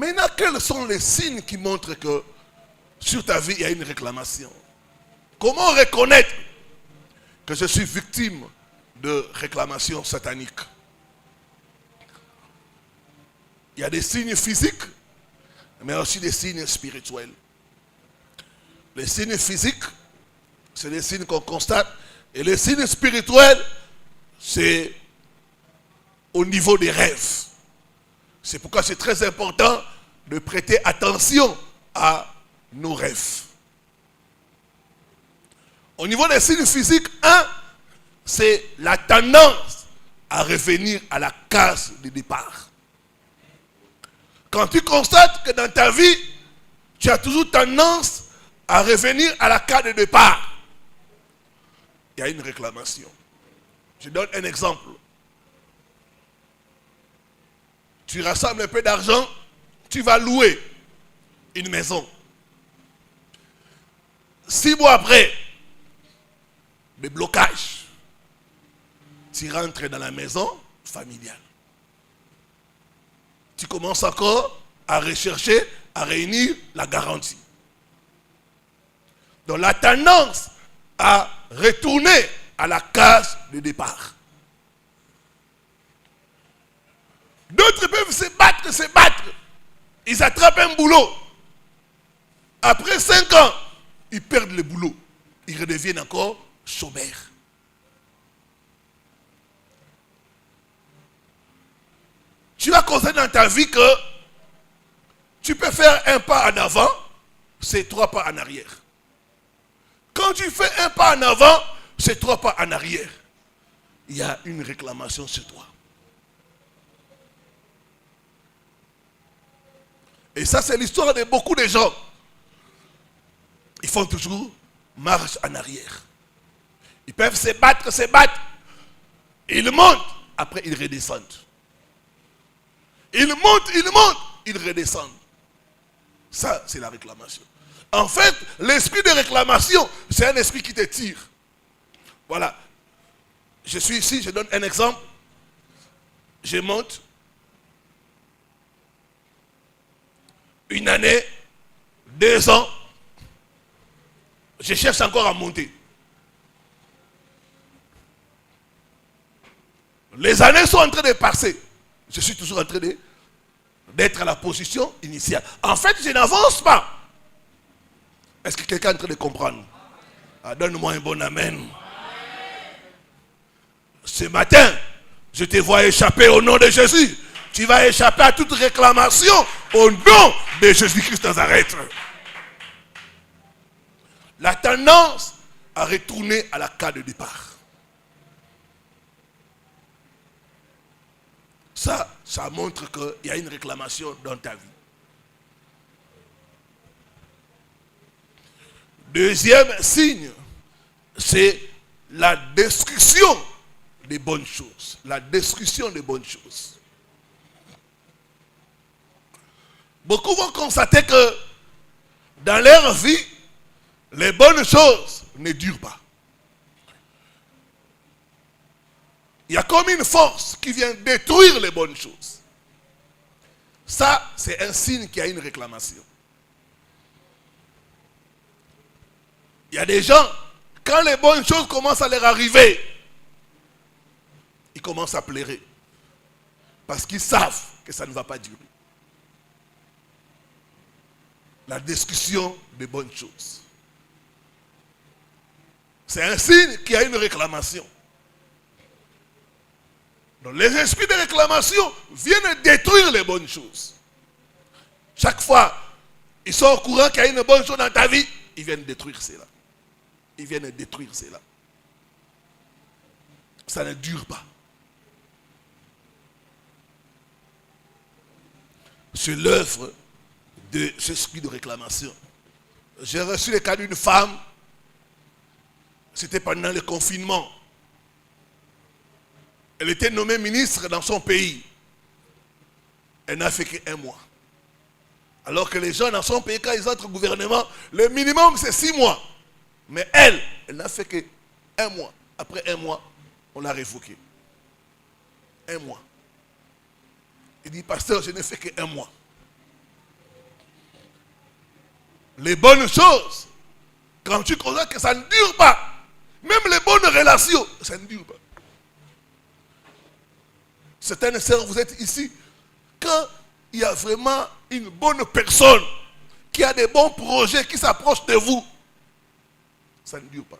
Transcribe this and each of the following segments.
Maintenant, quels sont les signes qui montrent que sur ta vie, il y a une réclamation? Comment reconnaître que je suis victime de réclamation satanique? Il y a des signes physiques, mais aussi des signes spirituels. Les signes physiques, c'est des signes qu'on constate. Et les signes spirituels, c'est au niveau des rêves. C'est pourquoi c'est très important de prêter attention à nos rêves. Au niveau des signes physiques, un, c'est la tendance à revenir à la case de départ. Quand tu constates que dans ta vie, tu as toujours tendance à revenir à la case de départ, il y a une réclamation. Je donne un exemple. Tu rassembles un peu d'argent, tu vas louer une maison. 6 mois après, le blocage. Tu rentres dans la maison familiale. Tu commences encore à rechercher, à réunir la garantie. Donc la tendance à retourner à la case de départ. D'autres peuvent se battre. Ils attrapent un boulot. Après 5 ans, ils perdent le boulot. Ils redeviennent encore chômeurs. Tu vas constater dans ta vie que tu peux faire un pas en avant, c'est 3 pas en arrière. Quand tu fais un pas en avant, c'est 3 pas en arrière. Il y a une réclamation sur toi. Et ça, c'est l'histoire de beaucoup de gens. Ils font toujours marche en arrière. Ils peuvent se battre. Ils montent, après ils redescendent. Ils montent, ils redescendent. Ça, c'est la réclamation. En fait, l'esprit de réclamation, c'est un esprit qui te tire. Voilà. Je suis ici, je donne un exemple. Je monte. 1 année, 2 ans. Je cherche encore à monter. Les années sont en train de passer. Je suis toujours en train d'être à la position initiale. En fait, je n'avance pas. Est-ce que quelqu'un est en train de comprendre? Ah, donne-moi un bon amen. Ce matin, je te vois échapper au nom de Jésus. Tu vas échapper à toute réclamation au nom de Jésus-Christ Nazareth. La tendance à retourner à la case de départ. Ça montre qu'il y a une réclamation dans ta vie. Deuxième signe, c'est la destruction des bonnes choses. La destruction des bonnes choses. Beaucoup vont constater que dans leur vie, les bonnes choses ne durent pas. Il y a comme une force qui vient détruire les bonnes choses. Ça, c'est un signe qu'il y a une réclamation. Il y a des gens, quand les bonnes choses commencent à leur arriver, ils commencent à pleurer. Parce qu'ils savent que ça ne va pas durer. La destruction des bonnes choses. C'est un signe qu'il y a une réclamation. Donc les esprits de réclamation viennent détruire les bonnes choses. Chaque fois, ils sont au courant qu'il y a une bonne chose dans ta vie, ils viennent détruire cela. Ils viennent détruire cela. Ça ne dure pas. C'est l'œuvre de ce esprit de réclamation. J'ai reçu le cas d'une femme, c'était pendant le confinement. Elle était nommée ministre dans son pays. Elle n'a fait que 1 mois. Alors que les gens dans son pays, quand ils entrent au gouvernement, le minimum c'est 6 mois. Mais elle n'a fait que 1 mois. Après 1 mois, on l'a révoquée. 1 mois. Il dit, pasteur, je n'ai fait que 1 mois. les bonnes choses, quand tu constates que ça ne dure pas, même les bonnes relations, ça ne dure pas. Certaines sœurs, vous êtes ici, quand il y a vraiment une bonne personne qui a des bons projets, qui s'approche de vous, ça ne dure pas.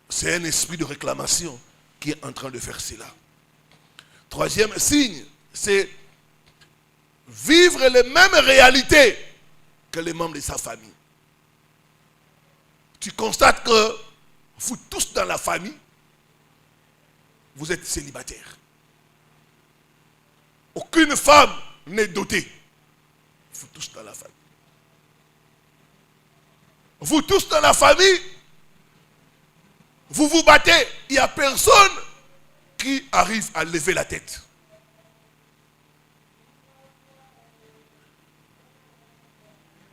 C'est un esprit de réclamation qui est en train de faire cela. Troisième signe, c'est vivre les mêmes réalités que les membres de sa famille. Tu constates que vous tous dans la famille, vous êtes célibataires. Aucune femme n'est dotée. Vous tous dans la famille. Vous tous dans la famille, vous vous battez. Il n'y a personne qui arrive à lever la tête.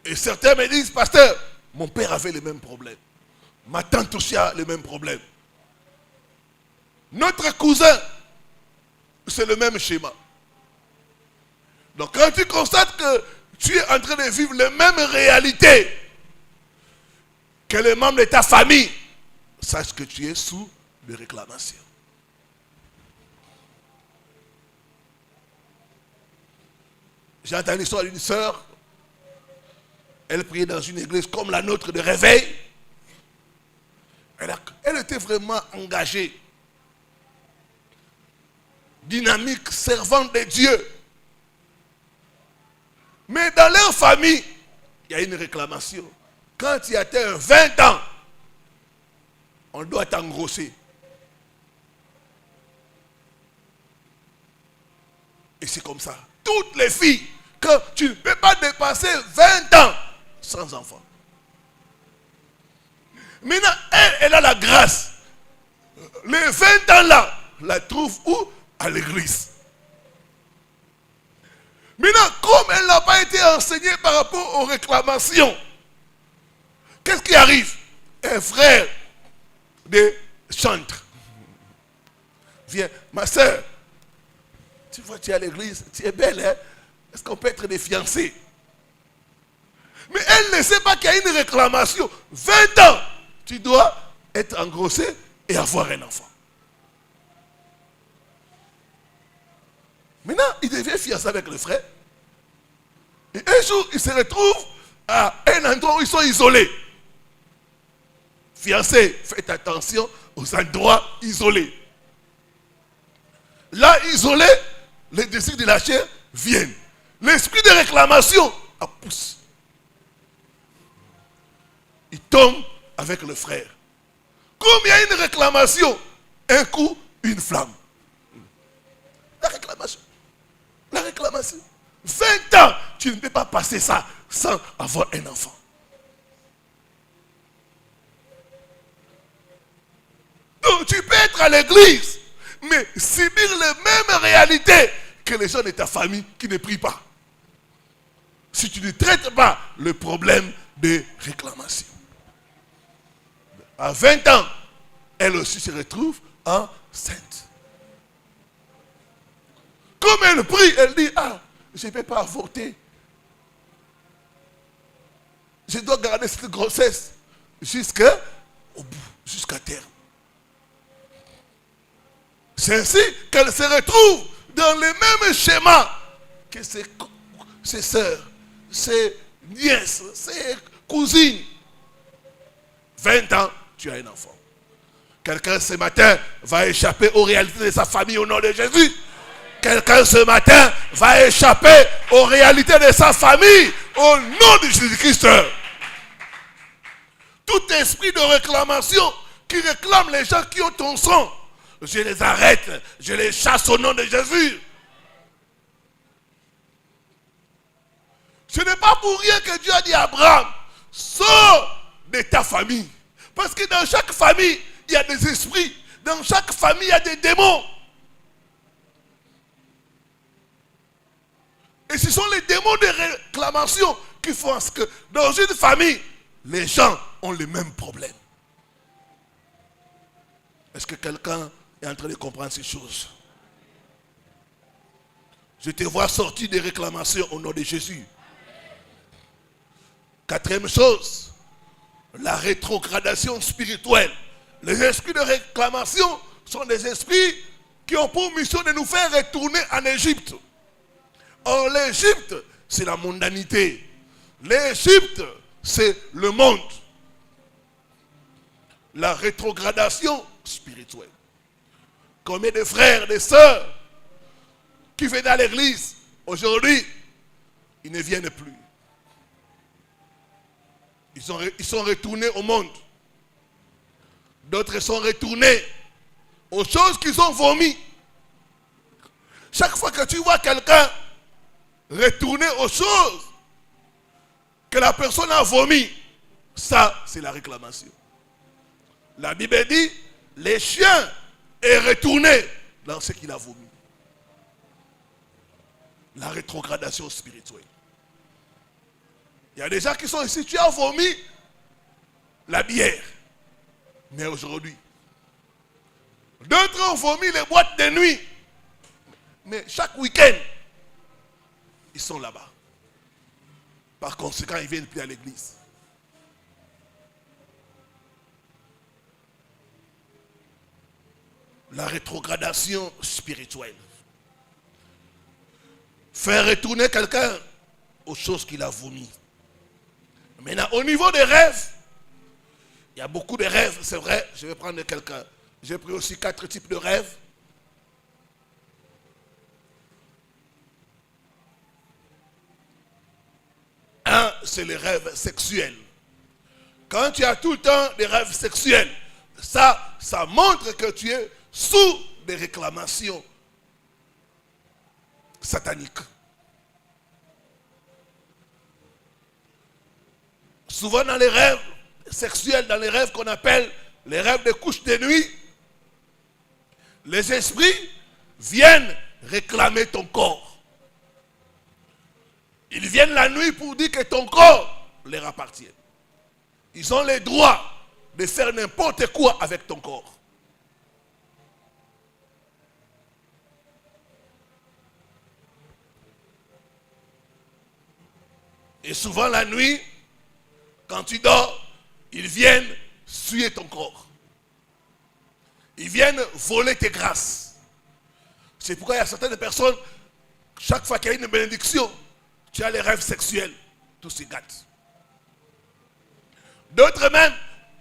Et certains me disent, pasteur, mon père avait les mêmes problèmes. Ma tante aussi a les mêmes problèmes. Notre cousin, c'est le même schéma. Donc quand tu constates que tu es en train de vivre les mêmes réalités que les membres de ta famille, sache que tu es sous des réclamations. J'ai entendu l'histoire d'une sœur. Elle priait dans une église comme la nôtre de réveil. Elle était vraiment engagée, dynamique, servante de Dieu. Mais dans leur famille, il y a une réclamation. Quand tu atteins 20 ans, on doit t'engrosser. Et c'est comme ça. Toutes les filles, quand tu ne peux pas dépasser 20 ans sans enfant. Maintenant, elle a la grâce. Les 20 ans là, la trouve où? À l'église. Maintenant, comme elle n'a pas été enseignée par rapport aux réclamations, qu'est-ce qui arrive? Un frère de chantre viens, ma soeur, tu vois, tu es à l'église, tu es belle, hein? Est-ce qu'on peut être des fiancés? Mais elle ne sait pas qu'il y a une réclamation. 20 ans, tu dois être engrossé et avoir un enfant. Maintenant, il devient fiancé avec le frère. Et un jour, il se retrouve à un endroit où ils sont isolés. Fiancé, faites attention aux endroits isolés. Là, isolé, les désirs de la chair viennent. L'esprit de réclamation pousse. Il tombe avec le frère. Comme il y a une réclamation, un coup, une flamme. La réclamation. La réclamation. 20 ans, tu ne peux pas passer ça sans avoir un enfant. Donc tu peux être à l'église, mais subir les mêmes réalités que les gens de ta famille qui ne prient pas. Si tu ne traites pas le problème de réclamation. À 20 ans, elle aussi se retrouve enceinte. Comme elle prie, elle dit, je ne peux pas avorter. Je dois garder cette grossesse jusqu'à terme. C'est ainsi qu'elle se retrouve dans le même schéma que ses sœurs, ses nièces, ses cousines. 20 ans, tu as un enfant. Quelqu'un ce matin va échapper aux réalités de sa famille au nom de Jésus. Quelqu'un ce matin va échapper aux réalités de sa famille au nom de Jésus-Christ. Tout esprit de réclamation qui réclame les gens qui ont ton sang, je les arrête, je les chasse au nom de Jésus. Ce n'est pas pour rien que Dieu a dit à Abraham, sors de ta famille. Parce que dans chaque famille, il y a des esprits. Dans chaque famille, il y a des démons. Et ce sont les démons de réclamation qui font ce que dans une famille, les gens ont les mêmes problèmes. Est-ce que quelqu'un est en train de comprendre ces choses? Je te vois sortir des réclamations au nom de Jésus. Quatrième chose, la rétrogradation spirituelle. Les esprits de réclamation sont des esprits qui ont pour mission de nous faire retourner en Égypte. Or, l'Égypte, c'est la mondanité. L'Égypte, c'est le monde. La rétrogradation spirituelle. Combien de frères, de sœurs qui venaient à l'église, aujourd'hui, ils ne viennent plus. Ils sont retournés au monde. D'autres sont retournés aux choses qu'ils ont vomi. Chaque fois que tu vois quelqu'un retourner aux choses que la personne a vomi, ça, c'est la réclamation. La Bible dit, les chiens est retourné dans ce qu'il a vomi. La rétrogradation spirituelle. Il y a des gens qui sont ici, tu as vomi la bière. Mais aujourd'hui, d'autres ont vomi les boîtes de nuit. Mais chaque week-end, ils sont là-bas. Par conséquent, ils ne viennent plus à l'église. La rétrogradation spirituelle. Faire retourner quelqu'un aux choses qu'il a vomi. Maintenant, au niveau des rêves, il y a beaucoup de rêves, c'est vrai. Je vais prendre quelqu'un. J'ai pris aussi 4 types de rêves. Un, c'est les rêves sexuels. Quand tu as tout le temps des rêves sexuels, ça montre que tu es sous des réclamations sataniques. Souvent dans les rêves sexuels, dans les rêves qu'on appelle les rêves de couches de nuit, les esprits viennent réclamer ton corps. Ils viennent la nuit pour dire que ton corps leur appartient. Ils ont le droit de faire n'importe quoi avec ton corps. Et souvent la nuit, quand tu dors, ils viennent suer ton corps. Ils viennent voler tes grâces. C'est pourquoi il y a certaines personnes, chaque fois qu'il y a une bénédiction, tu as les rêves sexuels, tout se gâte. D'autres même,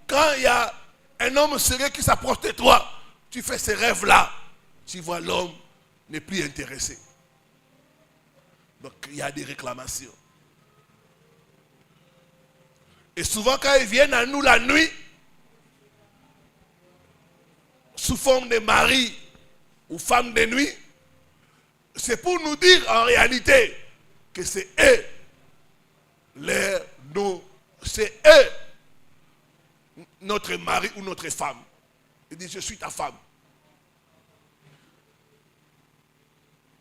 quand il y a un homme sérieux qui s'approche de toi, tu fais ces rêves-là, tu vois l'homme n'est plus intéressé. Donc il y a des réclamations. Et souvent quand ils viennent à nous la nuit, sous forme de mari ou femme de nuit, c'est pour nous dire en réalité que c'est eux, c'est eux, notre mari ou notre femme. Il dit, je suis ta femme.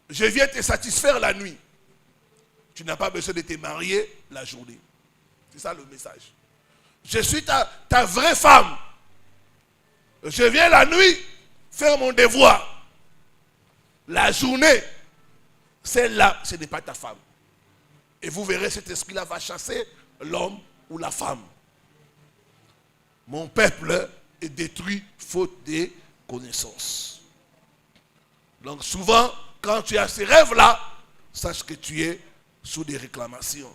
Je viens te satisfaire la nuit. Tu n'as pas besoin de te marier la journée. C'est ça le message. Je suis ta vraie femme. Je viens la nuit faire mon devoir. La journée, celle-là, ce n'est pas ta femme. Et vous verrez, cet esprit-là va chasser l'homme ou la femme. Mon peuple est détruit faute de connaissances. Donc souvent, quand tu as ces rêves-là, sache que tu es sous des réclamations.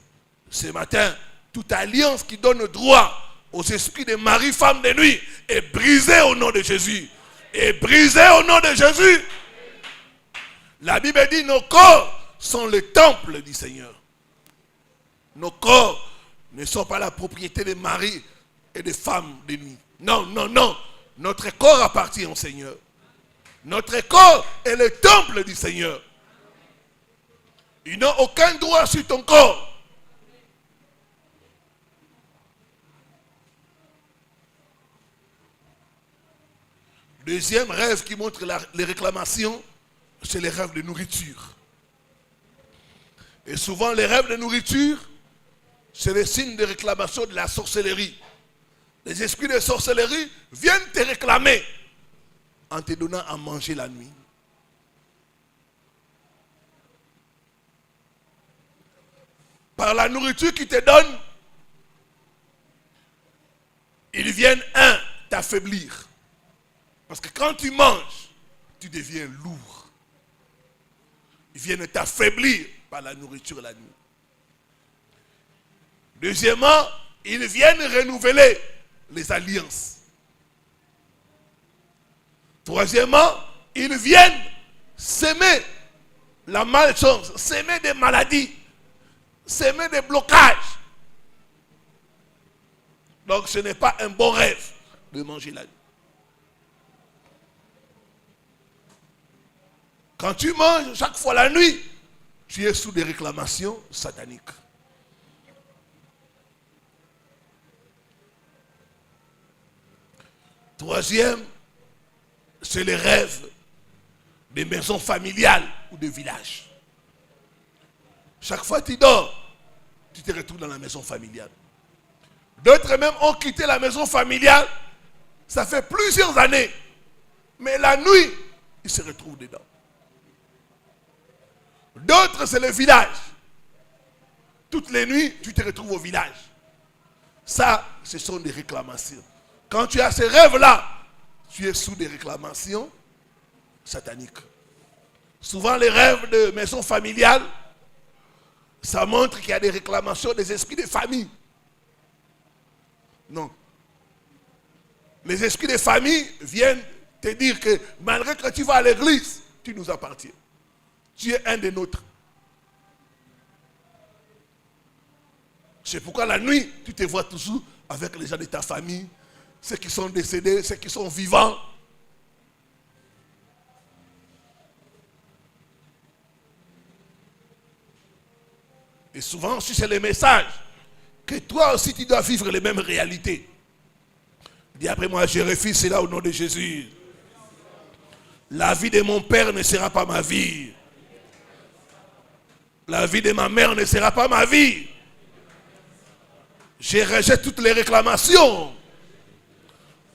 Ce matin, toute alliance qui donne droit aux esprits de mari, femme de nuit est brisée au nom de Jésus. Est brisée au nom de Jésus. La Bible dit, nos corps sont le temple du Seigneur. Nos corps ne sont pas la propriété des maris et des femmes de nuit. Non, non, non. Notre corps appartient au Seigneur. Notre corps est le temple du Seigneur. Ils n'ont aucun droit sur ton corps. Deuxième rêve qui montre les réclamations, c'est les rêves de nourriture. Et souvent les rêves de nourriture, c'est le signe de réclamation de la sorcellerie. Les esprits de sorcellerie viennent te réclamer en te donnant à manger la nuit. Par la nourriture qu'ils te donnent, t'affaiblir. Parce que quand tu manges, tu deviens lourd. Ils viennent t'affaiblir par la nourriture la nuit. Deuxièmement, ils viennent renouveler les alliances. Troisièmement, ils viennent s'aimer la malchance, s'aimer des maladies, s'aimer des blocages. Donc ce n'est pas un bon rêve de manger la nuit. Quand tu manges chaque fois la nuit, tu es sous des réclamations sataniques. Troisième, c'est les rêves des maisons familiales ou de villages. Chaque fois que tu dors, tu te retrouves dans la maison familiale. D'autres même ont quitté la maison familiale, ça fait plusieurs années. Mais la nuit, ils se retrouvent dedans. D'autres, c'est le village. Toutes les nuits, tu te retrouves au village. Ça, ce sont des réclamations. Quand tu as ces rêves-là, tu es sous des réclamations sataniques. Souvent, les rêves de maison familiale, ça montre qu'il y a des réclamations des esprits de famille. Non. Les esprits de famille viennent te dire que malgré que tu vas à l'église, tu nous appartiens. Tu es un des nôtres. C'est pourquoi la nuit, tu te vois toujours avec les gens de ta famille, ceux qui sont décédés, ceux qui sont vivants. Et souvent aussi, c'est le message que toi aussi, tu dois vivre les mêmes réalités. Dis après moi, je refuse cela au nom de Jésus. La vie de mon père ne sera pas ma vie. La vie de ma mère ne sera pas ma vie. Je rejette toutes les réclamations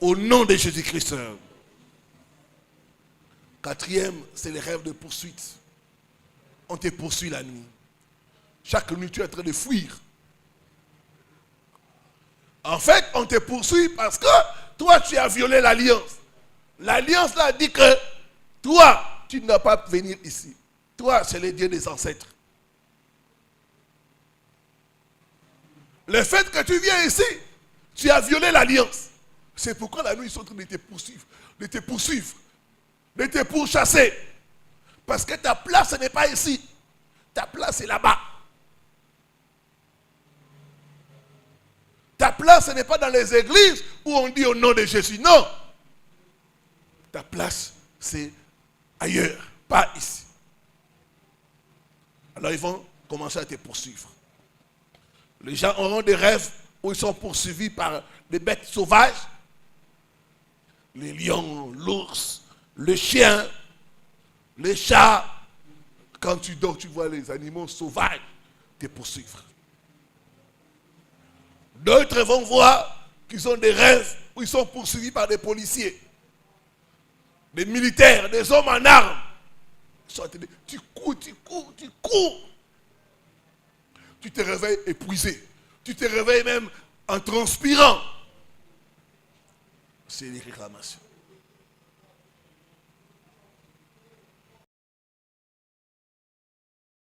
au nom de Jésus-Christ. Quatrième, c'est les rêves de poursuite. On te poursuit la nuit. Chaque nuit, tu es en train de fuir. En fait, on te poursuit parce que toi, tu as violé l'alliance. L'alliance là dit que toi, tu ne dois pas venir ici. Toi, c'est le Dieu des ancêtres. Le fait que tu viens ici, tu as violé l'alliance. C'est pourquoi la nuit, ils sont en train de te poursuivre, de te pourchasser. Parce que ta place, ce n'est pas ici. Ta place est là-bas. Ta place, ce n'est pas dans les églises où on dit au nom de Jésus. Non. Ta place, c'est ailleurs, pas ici. Alors ils vont commencer à te poursuivre. Les gens auront des rêves où ils sont poursuivis par des bêtes sauvages. Les lions, l'ours, le chien, les chats. Quand tu dors, tu vois les animaux sauvages te poursuivre. D'autres vont voir qu'ils ont des rêves où ils sont poursuivis par des policiers, des militaires, des hommes en armes. Tu cours. Tu te réveilles épuisé. Tu te réveilles même en transpirant. C'est les réclamations.